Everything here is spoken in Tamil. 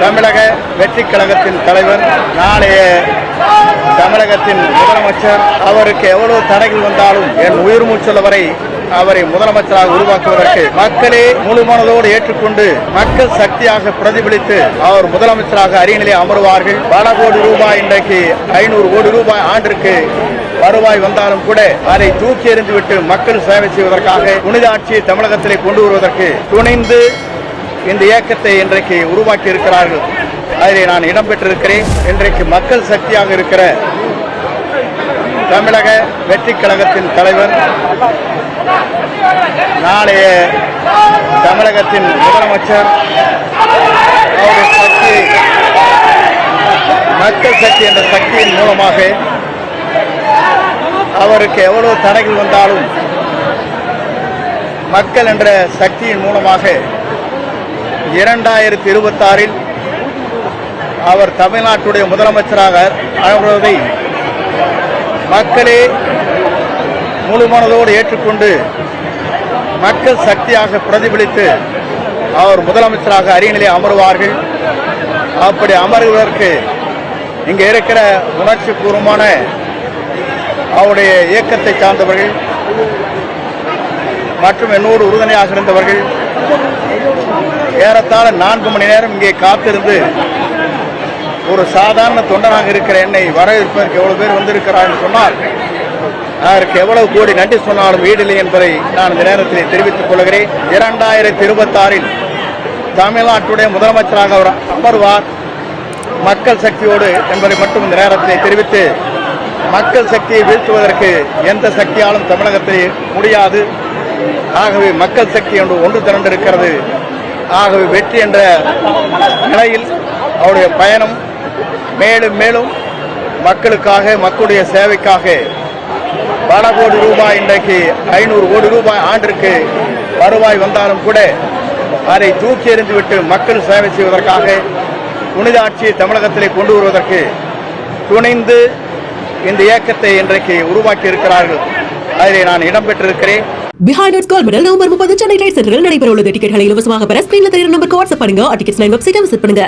தமிழக வெற்றி கழகத்தின் தலைவர், நாளைய தமிழகத்தின் முதலமைச்சர். அவருக்கு எவ்வளவு தடைகள் வந்தாலும் என் உயிர் மூச்சுள்ள வரை அவரை முதலமைச்சராக உருவாக்குவதற்கு மக்களே முழு மனதோடு ஏற்றுக்கொண்டு மக்கள் சக்தியாக பிரதிபலித்து அவர் முதலமைச்சராக அரியணையிலே அமர்வார்கள். பல கோடி ரூபாய், இன்றைக்கு 500 கோடி ரூபாய் ஆண்டிற்கு வருவாய் வந்தாலும் கூட அதை தூக்கி எறிந்துவிட்டு மக்கள் சேவை செய்வதற்காக புனித ஆட்சியை தமிழகத்திலே கொண்டு வருவதற்கு துணிந்து இந்த இயக்கத்தை இன்றைக்கு உருவாக்கி இருக்கிறார்கள். அதிலே நான் இடம்பெற்றிருக்கிறேன். இன்றைக்கு மக்கள் சக்தியாக இருக்கிற தமிழக வெற்றி கழகத்தின் தலைவர், நாளைய தமிழகத்தின் முதலமைச்சர். அவருடைய சக்தி, மக்கள் சக்தி என்ற சக்தியின் மூலமாக அவருக்கு எவ்வளவு தடைகள் வந்தாலும் மக்கள் என்ற சக்தியின் மூலமாக 2026 அவர் தமிழ்நாட்டுடைய முதலமைச்சராக அமர்வதை மக்களே முழு மனதோடு ஏற்றுக்கொண்டு மக்கள் சக்தியாக பிரதிபலித்து அவர் முதலமைச்சராக அரியணையிலே அமர்வார்கள். அப்படி அமர்வதற்கு இங்கே இருக்கிற உணர்ச்சி பூர்வமான அவருடைய இயக்கத்தை சார்ந்தவர்கள் மற்றும் என்னோடு உறுதுணையாக இருந்தவர்கள் ஏறத்தாழ 4 மணி நேரம் இங்கே காத்திருந்து ஒரு சாதாரண தொண்டனாக இருக்கிற என்னை வரவேற்பதற்கு எவ்வளவு பேர் வந்திருக்கிறார்கள் சொன்னால் அதற்கு எவ்வளவு கோடி நன்றி சொன்னாலும் வீடில்லை என்பதை நான் இந்த நேரத்தில் தெரிவித்துக் கொள்கிறேன். 2026 தமிழ்நாட்டுடைய முதலமைச்சராக அவர் அமர்வார் மக்கள் சக்தியோடு என்பதை மட்டும் இந்த நேரத்தில் தெரிவித்து, மக்கள் சக்தியை வீழ்த்துவதற்கு எந்த சக்தியாலும் தமிழகத்தில் முடியாது. ஆகவே மக்கள் சக்தி என்று ஒன்று திரண்டிருக்கிறது. ஆகவே வெற்றி என்ற நிலையில் அவருடைய பயணம் மேலும் மேலும் மக்களுக்காக, மக்களுடைய சேவைக்காக பல கோடி ரூபாய், இன்றைக்கு 500 கோடி ரூபாய் ஆண்டிற்கு வருவாய் வந்தாலும் கூட அதை தூக்கி எறிந்துவிட்டு மக்கள் சேவை செய்வதற்காக புனித ஆட்சியை தமிழகத்திலே கொண்டு வருவதற்கு துணிந்து இந்த இயக்கத்தை இன்றைக்கு உருவாக்கி இருக்கிறார்கள். அதிலே நான் இடம்பெற்றிருக்கிறேன். Behind Gold Medal November 30 Chennai trade சென்டரில் நடைபெற உள்ளது. டிக்கெட்களை இலவசமாக பெற ஸ்கிரீன்ல தெரியும் நம்பருக்கு வாட்ஸ்அப் பண்ணுங்க. டிக்கெட்ஸ் லைன் வெப்சைட்டை விசிட் பண்ணுங்க.